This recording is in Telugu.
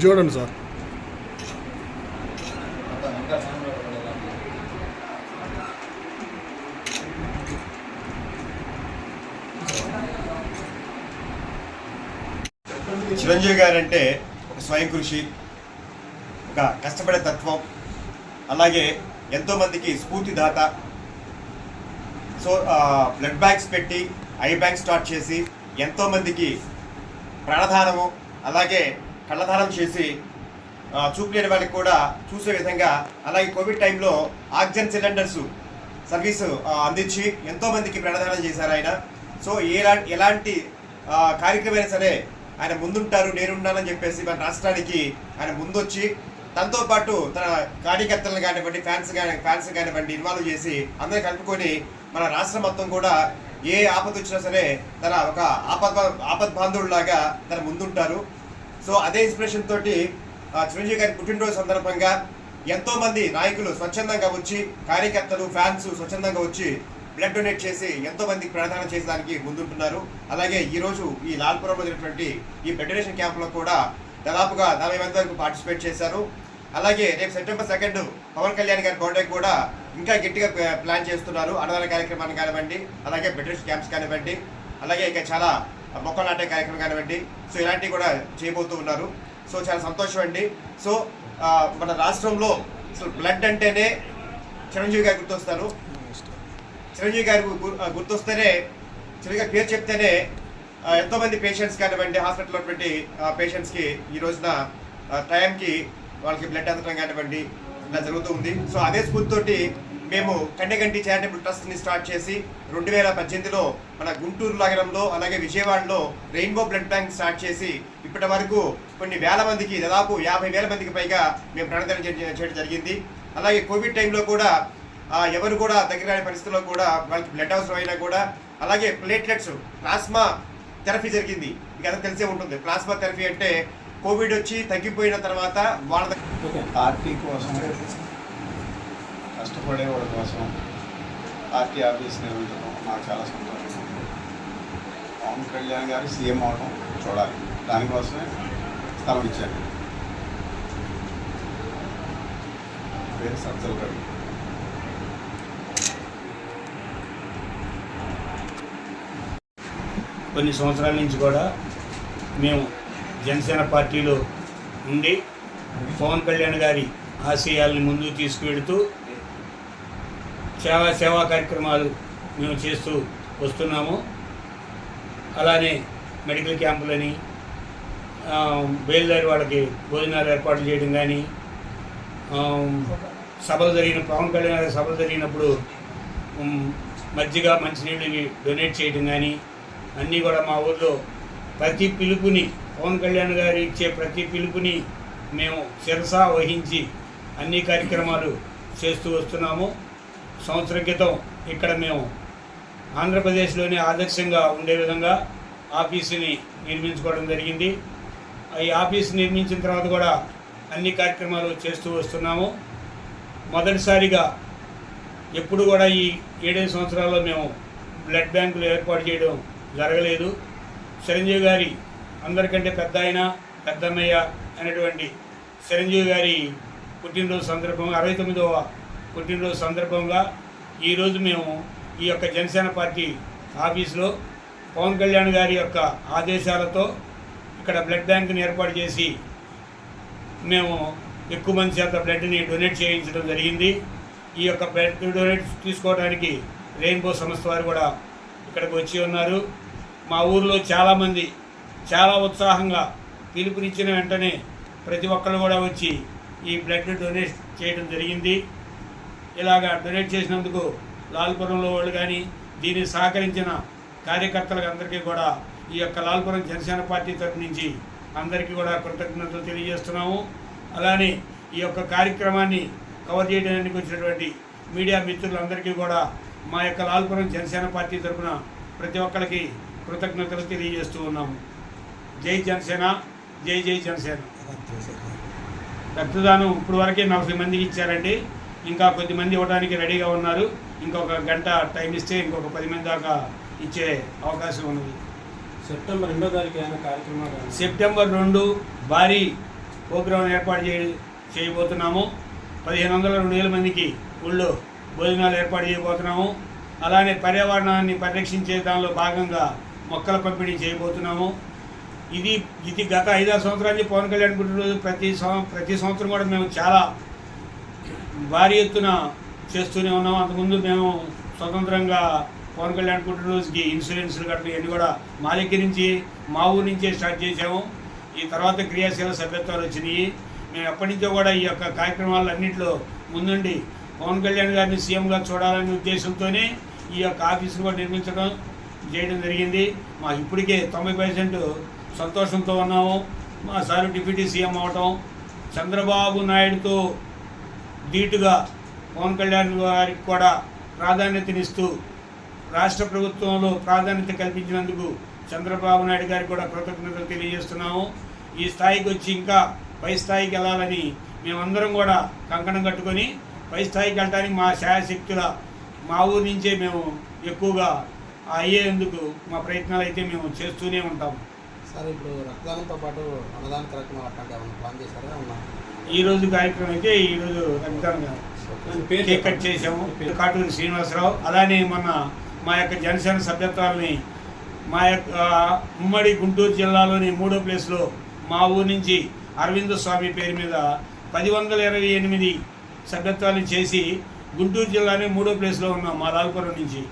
చూడండి సార్. చిరంజీవి గారు అంటే ఒక స్వయం కృషి, ఒక కష్టపడే తత్వం, అలాగే ఎంతోమందికి స్ఫూర్తిదాత. సో బ్లడ్ బ్యాంక్స్ పెట్టి ఐ బ్యాంక్ స్టార్ట్ చేసి ఎంతోమందికి ప్రాణదానము, అలాగే కళ్ళదానం చేసి చూపులేని వాళ్ళకి కూడా చూసే విధంగా, అలాగే కోవిడ్ టైంలో ఆక్సిజన్ సిలిండర్స్ సర్వీసు అందించి ఎంతోమందికి ప్రాణదానం చేశారు ఆయన. సో ఎలాంటి కార్యక్రమమైనా సరే ఆయన ముందుంటారు, నేనున్నానని చెప్పేసి మన రాష్ట్రానికి ఆయన ముందొచ్చి తనతో పాటు తన కార్యకర్తలను కానివ్వండి, ఫ్యాన్స్ కానివ్వండి ఇన్వాల్వ్ చేసి అందరిని కలుపుకొని మన రాష్ట్రం మొత్తం కూడా ఏ ఆపద వచ్చినా సరే తన ఒక ఆపద్బాంధవుడిలాగా తన ముందుంటారు. సో అదే ఇన్స్పిరేషన్ తోటి చిరంజీవి గారి పుట్టినరోజు సందర్భంగా ఎంతోమంది నాయకులు స్వచ్ఛందంగా వచ్చి, కార్యకర్తలు ఫ్యాన్స్ స్వచ్ఛందంగా వచ్చి బ్లడ్ డొనేట్ చేసి ఎంతోమందికి ప్రాణదానం చేసేదానికి ముందుంటున్నారు. అలాగే ఈరోజు ఈ లాల్పురంలో జరిగినటువంటి ఈ బ్లడ్ డొనేషన్ క్యాంప్లో కూడా దాదాపుగా 40 మంది వరకు పార్టిసిపేట్ చేశారు. అలాగే రేపు సెప్టెంబర్ 2 పవన్ కళ్యాణ్ గారి బర్త్డే కూడా ఇంకా గట్టిగా ప్లాన్ చేస్తున్నారు. అన్నదాన కార్యక్రమాన్ని కానివ్వండి, అలాగే బ్లడ్ డొనేషన్ క్యాంప్స్ కానివ్వండి, అలాగే ఇంకా చాలా మొక్కలు నాటే కార్యక్రమం కానివ్వండి. సో ఇలాంటివి కూడా చేయబోతూ ఉన్నారు. సో చాలా సంతోషం అండి. సో మన రాష్ట్రంలో అసలు బ్లడ్ అంటేనే చిరంజీవి గారు గుర్తొస్తారు. చిరంజీవి గారు గుర్తొస్తేనే, చిరంజీవి గారి పేరు చెప్తేనే ఎంతోమంది పేషెంట్స్ కానివ్వండి, హాస్పిటల్లో ఉన్నటువంటి పేషెంట్స్కి ఈ రోజున టైంకి వాళ్ళకి బ్లడ్ అందడం కానివ్వండి ఇలా జరుగుతూ ఉంది. సో అదే స్ఫూర్తితోటి మేము కన్నెగంటి చారిటబుల్ ట్రస్ట్ని స్టార్ట్ చేసి 2018లో మన గుంటూరు నగరంలో అలాగే విజయవాడలో రెయిన్బో బ్లడ్ బ్యాంక్ స్టార్ట్ చేసి ఇప్పటి వరకు కొన్ని వేల మందికి, దాదాపు 50,000 మందికి పైగా మేము ప్రాణదానం చేయడం జరిగింది. అలాగే కోవిడ్ టైంలో కూడా ఎవరు కూడా దగ్గర రాని పరిస్థితుల్లో కూడా వాళ్ళకి బ్లడ్ అవసరం అయినా కూడా, అలాగే ప్లేట్లెట్స్ ప్లాస్మా థెరపీ జరిగింది. మీకు అదే తెలిసే ఉంటుంది. ప్లాస్మా థెరపీ అంటే కోవిడ్ వచ్చి తగ్గిపోయిన తర్వాత వాళ్ళ పార్టీ కోసం కష్టపడే వాళ్ళ కోసం పార్టీ ఆఫీస్ నిర్వహించడం నాకు చాలా సంతోషంగా ఉంది. పవన్ కళ్యాణ్ గారు సీఎం అవడం చూడాలి, దానికోసమే స్థలం ఇచ్చాను. పేరు సజ్జల్ గారు. కొన్ని సంవత్సరాల నుంచి కూడా మేము జనసేన పార్టీలో ఉండి పవన్ కళ్యాణ్ గారి ఆశయాల్ని ముందుకు తీసుకువెడుతూ సేవా కార్యక్రమాలు మేము చేస్తూ వస్తున్నాము. అలానే మెడికల్ క్యాంపులని, బయలుదేరి వాళ్ళకి భోజనాలు ఏర్పాట్లు చేయడం కానీ, పవన్ కళ్యాణ్ గారి సభలు జరిగినప్పుడు మజ్జిగ మంచినీళ్ళు డొనేట్ చేయడం కానీ అన్నీ కూడా మా ఊళ్ళో ప్రతి పిలుపుని, పవన్ కళ్యాణ్ గారు ఇచ్చే ప్రతి పిలుపుని మేము శిరసా వహించి అన్ని కార్యక్రమాలు చేస్తూ వస్తున్నాము. సంవత్సరం క్రితం ఇక్కడ మేము ఆంధ్రప్రదేశ్లోనే ఆదర్శంగా ఉండే విధంగా ఆఫీసుని నిర్మించుకోవడం జరిగింది. ఈ ఆఫీసు నిర్మించిన తర్వాత కూడా అన్ని కార్యక్రమాలు చేస్తూ వస్తున్నాము. మొదటిసారిగా ఎప్పుడు కూడా ఈ 7 సంవత్సరాల్లో మేము బ్లడ్ బ్యాంకులు ఏర్పాటు చేయడం జరగలేదు. చిరంజీవి గారి అందరికంటే పెద్ద ఆయన, పెద్దమ్మయ్య అనేటువంటి చిరంజీవి గారి పుట్టినరోజు సందర్భంగా, 69వ పుట్టినరోజు సందర్భంగా ఈరోజు మేము ఈ యొక్క జనసేన పార్టీ ఆఫీసులో పవన్ కళ్యాణ్ గారి యొక్క ఆదేశాలతో ఇక్కడ బ్లడ్ బ్యాంకుని ఏర్పాటు చేసి మేము ఎక్కువ మంది చేత బ్లడ్ని డొనేట్ చేయించడం జరిగింది. ఈ యొక్క బ్లడ్ డొనేట్ తీసుకోవడానికి రెయిన్బో సంస్థ వారు కూడా ఇక్కడికి వచ్చి ఉన్నారు. మా ఊరిలో చాలామంది చాలా ఉత్సాహంగా పిలుపునిచ్చిన వెంటనే ప్రతి ఒక్కరు కూడా వచ్చి ఈ బ్లడ్ డొనేట్ చేయడం జరిగింది. ఇలాగా డొనేట్ చేసినందుకు లాల్పురంలో వాళ్ళు కానీ, దీనికి సహకరించిన కార్యకర్తలకు అందరికీ కూడా ఈ యొక్క లాల్పురం జనసేన పార్టీ తరఫు నుంచి అందరికీ కూడా కృతజ్ఞతలు తెలియజేస్తున్నాము. అలానే ఈ యొక్క కార్యక్రమాన్ని కవర్ చేయడానికి వచ్చినటువంటి మీడియా మిత్రులందరికీ కూడా మా యొక్క లాల్పురం జనసేన పార్టీ తరఫున ప్రతి ఒక్కరికి కృతజ్ఞతలు తెలియజేస్తూ ఉన్నాము. జై జనసేన, జై జై జనసేన. రక్తదానం ఇప్పుడు వరకే 40 మందికి ఇచ్చారండి. ఇంకా కొద్దిమంది ఇవ్వడానికి రెడీగా ఉన్నారు. ఇంకొక గంట టైం ఇస్తే ఇంకొక 10 మంది దాకా ఇచ్చే అవకాశం ఉన్నది. సెప్టెంబర్ 2వ తారీఖు అయిన కార్యక్రమాలు, సెప్టెంబర్ 2 భారీ ప్రోగ్రాం ఏర్పాటు చేయబోతున్నాము. 1500-2000 మందికి ఊళ్ళో భోజనాలు ఏర్పాటు చేయబోతున్నాము. అలానే పర్యావరణాన్ని పరిరక్షించే దానిలో భాగంగా మొక్కల పంపిణీ చేయబోతున్నాము. ఇది గత 5-6 సంవత్సరాల నుంచి పవన్ కళ్యాణ్ పుట్టినరోజు ప్రతి సంవత్సరం కూడా మేము చాలా భారీ ఎత్తున చేస్తూనే ఉన్నాము. అంతకుముందు మేము స్వతంత్రంగా పవన్ కళ్యాణ్ పుట్టినరోజుకి ఇన్సూరెన్స్లు కట్టడం ఇవన్నీ కూడా మా దగ్గర నుంచి మా ఊరి నుంచే స్టార్ట్ చేసాము. ఈ తర్వాత క్రియాశీల సభ్యత్వాలు వచ్చినాయి. మేము ఎప్పటి నుంచో కూడా ఈ యొక్క కార్యక్రమాలన్నింటిలో ముందుండి పవన్ కళ్యాణ్ గారిని సీఎంగా చూడాలనే ఉద్దేశంతోనే ఈ యొక్క ఆఫీసును కూడా చేయడం జరిగింది. మా ఇప్పటికే 90% సంతోషంతో ఉన్నాము. మా సారు డిప్యూటీ సీఎం అవటం, చంద్రబాబు నాయుడుతో ధీటుగా పవన్ కళ్యాణ్ గారికి కూడా ప్రాధాన్యతనిస్తూ రాష్ట్ర ప్రభుత్వంలో ప్రాధాన్యత కల్పించినందుకు చంద్రబాబు నాయుడు గారికి కూడా కృతజ్ఞతలు తెలియజేస్తున్నాము. ఈ స్థాయికి వచ్చి ఇంకా పై స్థాయికి వెళ్ళాలని మేమందరం కూడా కంకణం కట్టుకొని పై స్థాయికి వెళ్ళడానికి మా శాయశక్తుల మా ఊరి నుంచే మేము ఎక్కువగా అయ్యేందుకు మా ప్రయత్నాలు అయితే మేము చేస్తూనే ఉంటాము. సార్, ఇప్పుడు రక్తదానంతో పాటు అన్నదాన కార్యక్రమాలు అట్లాంటి ఏమైనా ప్లాన్ చేశారా? ఈరోజు కార్యక్రమం అయితే ఈరోజు రక్తదానం కేక్ కట్ చేసాము. కాటూరి శ్రీనివాసరావు. అలానే మొన్న మా యొక్క జనసేన సభ్యత్వాలని మా యొక్క ఉమ్మడి గుంటూరు జిల్లాలోని 3వ ప్లేస్లో మా ఊరి నుంచి అరవింద స్వామి పేరు మీద 1028 సభ్యత్వాలు చేసి గుంటూరు జిల్లానే 3వ ప్లేస్లో ఉన్నాం మా లాల్పురం నుంచి.